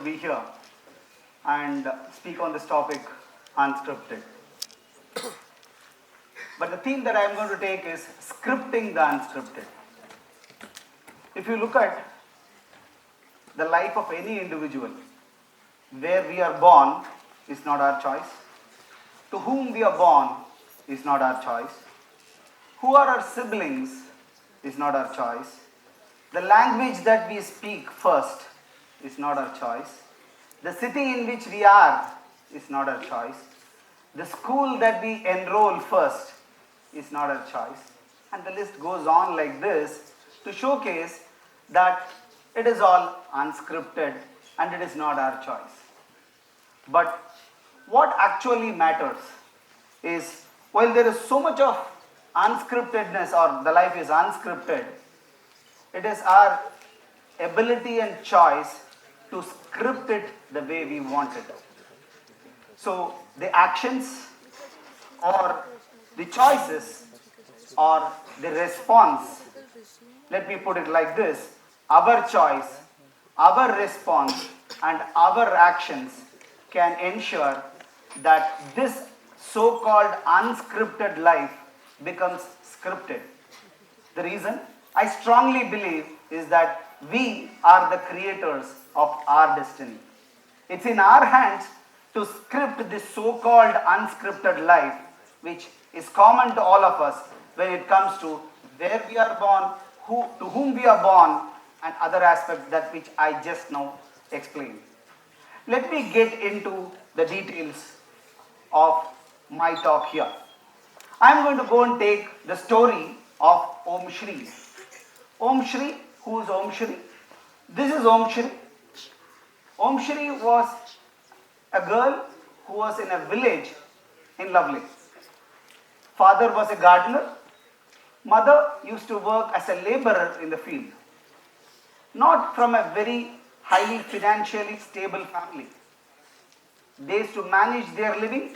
be here and speak on this topic, unscripted. But the theme that I am going to take is scripting the unscripted. If you look at the life of any individual, where we are born is not our choice. To whom we are born is not our choice. Who are our siblings is not our choice. The language that we speak first is not our choice. The city in which we are is not our choice. The school that we enroll first is not our choice. And the list goes on like this to showcase that it is all unscripted and it is not our choice. But what actually matters is, while there is so much of unscriptedness or the life is unscripted, it is our ability and choice to script it the way we want it. So the actions or the choices or the response, let me put it like this, our choice, our response and our actions can ensure that this so-called unscripted life becomes scripted. The reason I strongly believe is that we are the creators of our destiny. It's in our hands to script this so-called unscripted life, which is common to all of us when it comes to where we are born, to whom we are born, and other aspects that which I just now explained. Let me get into the details of my talk here. I am going to go and take the story of Omshri. Omshri, who is Omshri? This is Omshri. Omshri was a girl who was in a village in Lovely. Father was a gardener. Mother used to work as a laborer in the field. Not from a very highly financially stable family. They used to manage their living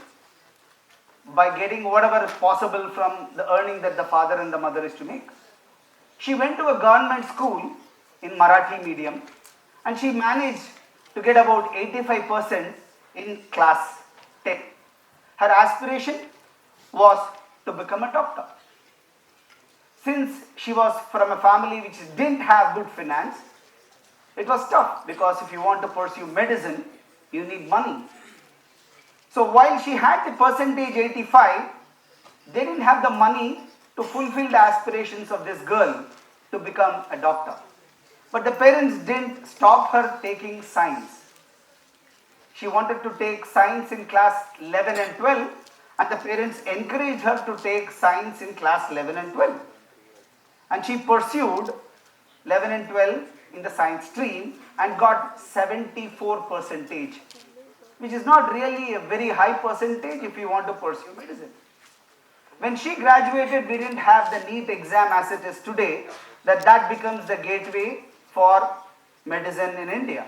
by getting whatever is possible from the earning that the father and the mother is to make. She went to a government school in Marathi medium and she managed to get about 85% in class 10. Her aspiration was to become a doctor. Since she was from a family which didn't have good finance, it was tough because if you want to pursue medicine, you need money. So while she had the percentage 85, they didn't have the money to fulfill the aspirations of this girl to become a doctor. But the parents didn't stop her taking science. She wanted to take science in class 11 and 12, and the parents encouraged her to take science in class 11 and 12. And she pursued 11 and 12 in the science stream and got 74 percentage, which is not really a very high percentage if you want to pursue medicine. When she graduated, we didn't have the NEET exam as it is today, that becomes the gateway for medicine in India.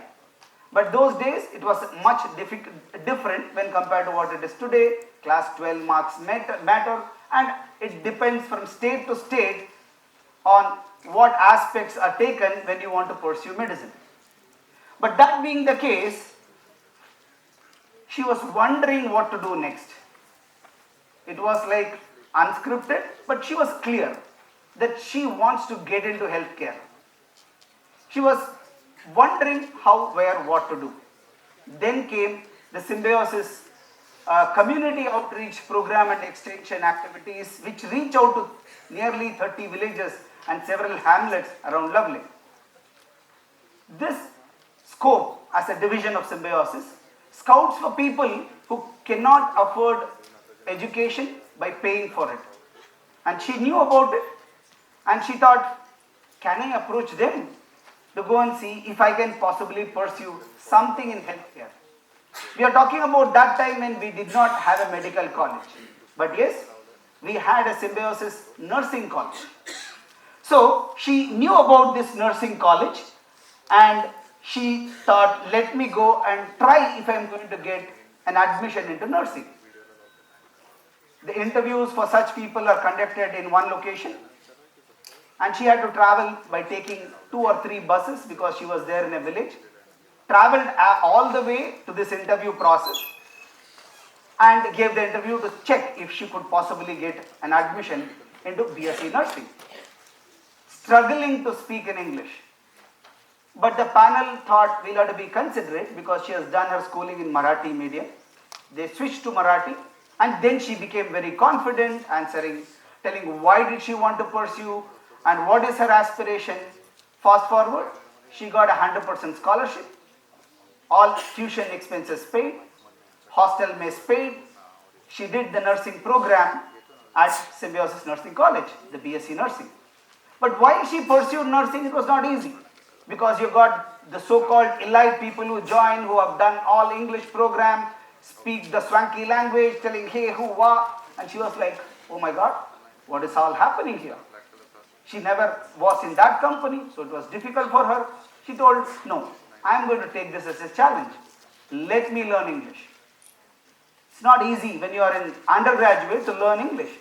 But those days, it was much different when compared to what it is today. Class 12 marks matter, and it depends from state to state on what aspects are taken when you want to pursue medicine. But that being the case, she was wondering what to do next. It was like unscripted, but she was clear that she wants to get into healthcare. She was wondering how, where, what to do. Then came the Symbiosis community outreach program and extension activities, which reach out to nearly 30 villages and several hamlets around Lovely. This scope as a division of Symbiosis scouts for people who cannot afford education by paying for it. And she knew about it and she thought, can I approach them to go and see if I can possibly pursue something in healthcare? We are talking about that time when we did not have a medical college. But yes, we had a Symbiosis nursing college. So she knew about this nursing college and she thought, let me go and try if I am going to get an admission into nursing. The interviews for such people are conducted in one location and she had to travel by taking 2 or 3 buses because she was there in a village. traveled all the way to this interview process and gave the interview to check if she could possibly get an admission into BSc Nursing. Struggling to speak in English. But the panel thought we'll have to be considerate because she has done her schooling in Marathi medium. They switched to Marathi and then she became very confident, answering, telling why did she want to pursue and what is her aspiration. Fast forward, she got a 100% scholarship, all tuition expenses paid, hostel mess paid. She did the nursing program at Symbiosis Nursing College, the BSc Nursing. But while she pursued nursing, it was not easy because you got the so-called elite people who join, who have done all English program, speak the swanky language, telling hey, who, what, and she was like, oh my God, what is all happening here? She never was in that company, so it was difficult for her. She told, no, I am going to take this as a challenge. Let me learn English. It's not easy when you are in undergraduate to learn English.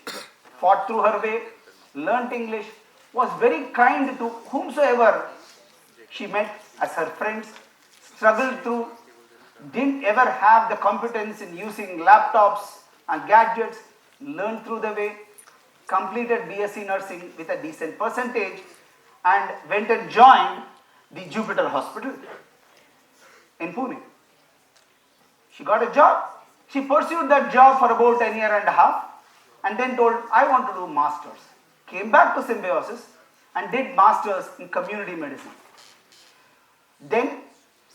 Fought through her way, learnt English, was very kind to whomsoever she met as her friends, struggled through, didn't ever have the competence in using laptops and gadgets, learned through the way, completed BSc Nursing with a decent percentage and went and joined the Jupiter Hospital in Pune. She got a job. She pursued that job for about a year and a half and then told, I want to do masters. Came back to Symbiosis and did masters in community medicine. Then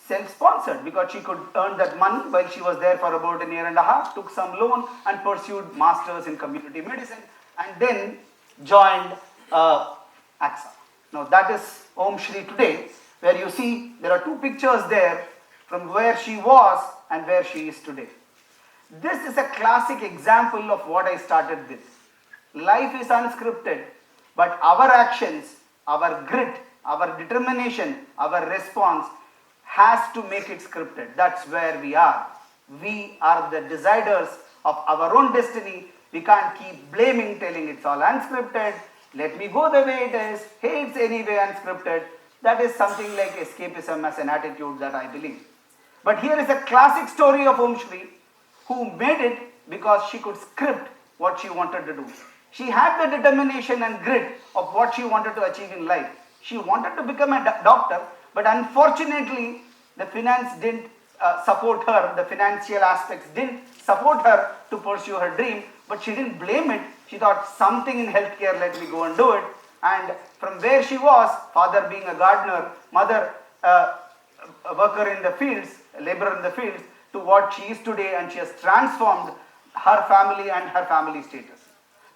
self-sponsored because she could earn that money while she was there for about a year and a half, took some loan and pursued masters in community medicine and then joined AXA. Now that is Omshri today, where you see there are two pictures there from where she was and where she is today. This is a classic example of what I started with. Life is unscripted, but our actions, our grit, our determination, our response has to make it scripted. That's where we are. We are the deciders of our own destiny. We can't keep blaming, telling it's all unscripted. Let me go the way it is. Hey, it's anyway unscripted. That is something like escapism as an attitude that I believe. But here is a classic story of Omshri, who made it because she could script what she wanted to do. She had the determination and grit of what she wanted to achieve in life. She wanted to become a doctor, but unfortunately, the finance didn't support her, the financial aspects didn't support her to pursue her dream, but she didn't blame it. She thought something in healthcare, let me go and do it. And from where she was, father being a gardener, mother a worker in the fields, a laborer in the fields, to what she is today, and she has transformed her family and her family status.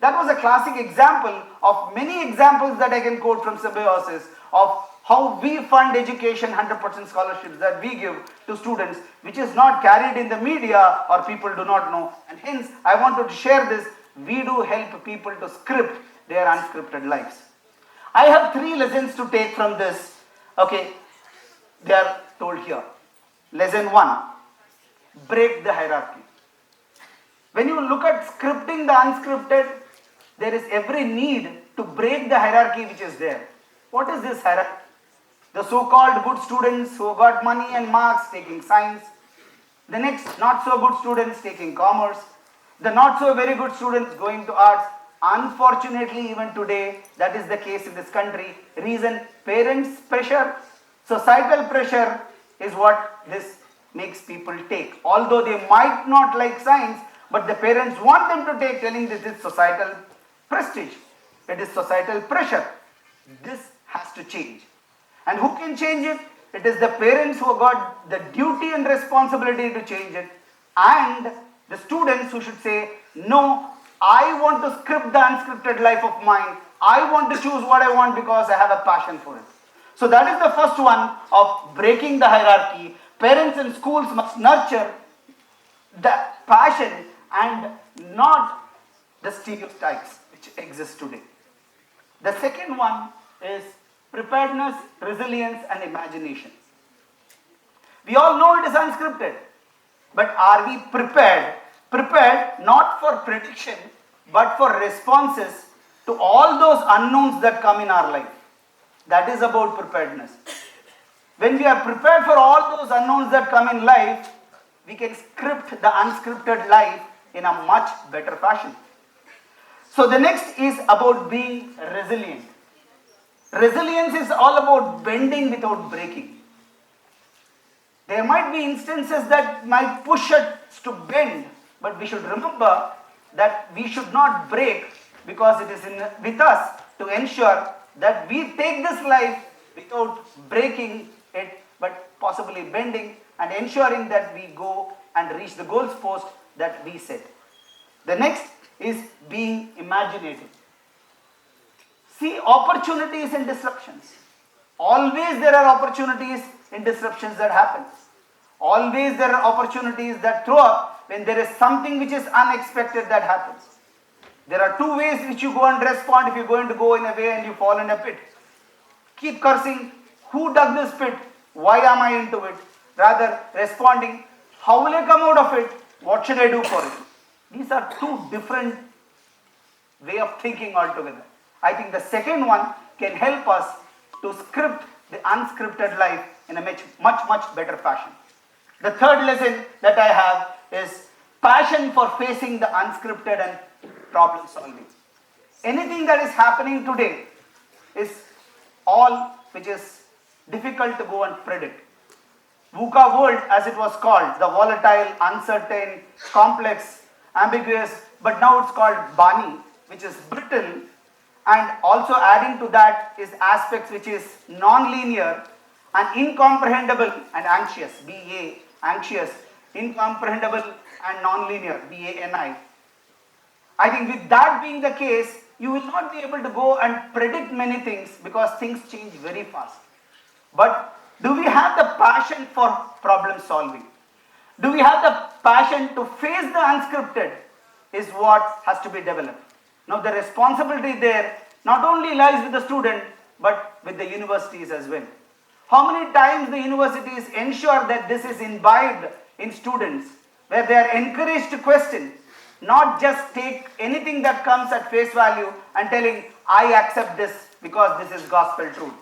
That was a classic example of many examples that I can quote from Symbiosis of how we fund education, 100% scholarships that we give to students, which is not carried in the media or people do not know. And hence, I wanted to share this. We do help people to script their unscripted lives. I have 3 lessons to take from this. Okay, they are told here. Lesson 1, break the hierarchy. When you look at scripting the unscripted, there is every need to break the hierarchy which is there. What is this hierarchy? The so-called good students who got money and marks taking science, the next not so good students taking commerce, the not so very good students going to arts. Unfortunately, even today, that is the case in this country. Reason, parents' pressure, societal pressure is what this makes people take. Although they might not like science, but the parents want them to take, telling this is societal prestige, it is societal pressure. This has to change. And who can change it? It is the parents who have got the duty and responsibility to change it, and the students who should say, no, I want to script the unscripted life of mine. I want to choose what I want because I have a passion for it. So that is the first one of breaking the hierarchy. Parents and schools must nurture the passion and not the stereotypes which exist today. The second one is preparedness, resilience, and imagination. We all know it is unscripted, but are we prepared? Prepared not for prediction, but for responses to all those unknowns that come in our life. That is about preparedness. When we are prepared for all those unknowns that come in life, we can script the unscripted life in a much better fashion. So the next is about being resilient. Resilience is all about bending without breaking. There might be instances that might push us to bend, but we should remember that we should not break, because it is with us to ensure that we take this life without breaking it, but possibly bending and ensuring that we go and reach the goals post that we set. The next is being imaginative. See opportunities in disruptions. Always there are opportunities in disruptions that happen. Always there are opportunities that throw up when there is something which is unexpected that happens. There are two ways which you go and respond if you're going to go in a way and you fall in a pit. Keep cursing, who dug this pit? Why am I into it? Rather responding, how will I come out of it? What should I do for it? These are two different way of thinking altogether. I think the second one can help us to script the unscripted life in a much better fashion. The third lesson that I have is passion for facing the unscripted and problem solving. Anything that is happening today is all which is difficult to go and predict. VUCA world, as it was called, the volatile, uncertain, complex, ambiguous, but now it's called Bani, which is brittle, and also adding to that is aspects which is non-linear and incomprehensible and anxious, B-A, anxious, incomprehensible and non-linear, B-A-N-I. I think with that being the case, you will not be able to go and predict many things because things change very fast. But do we have the passion for problem solving? Do we have the passion to face the unscripted is what has to be developed. Now the responsibility there not only lies with the student but with the universities as well. How many times the universities ensure that this is imbibed in students, where they are encouraged to question, not just take anything that comes at face value and telling, I accept this because this is gospel truth.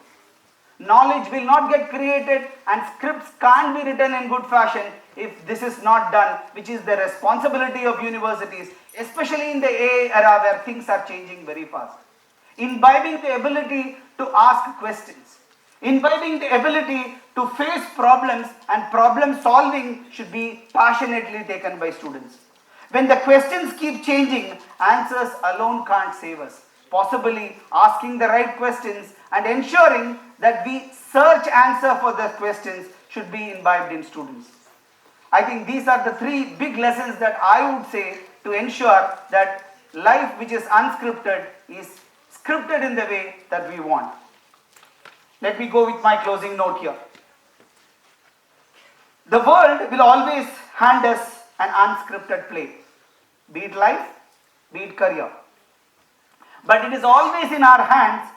Knowledge will not get created and scripts can't be written in good fashion if this is not done, which is the responsibility of universities, especially in the AI era where things are changing very fast. Imbibing the ability to ask questions, imbibing the ability to face problems, and problem solving should be passionately taken by students. When the questions keep changing, answers alone can't save us. Possibly asking the right questions and ensuring that we search answer for the questions should be imbibed in students. I think these are the three big lessons that I would say to ensure that life which is unscripted is scripted in the way that we want. Let me go with my closing note here. The world will always hand us an unscripted play, be it life, be it career. But it is always in our hands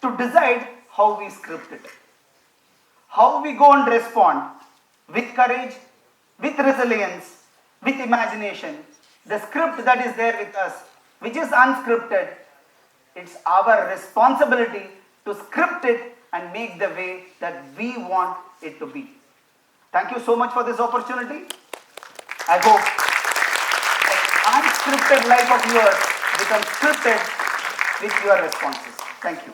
to decide how we script it, how we go and respond with courage, with resilience, with imagination. The script that is there with us, which is unscripted, it's our responsibility to script it and make the way that we want it to be. Thank you so much for this opportunity. I hope the unscripted life of yours becomes scripted with your responses. Thank you.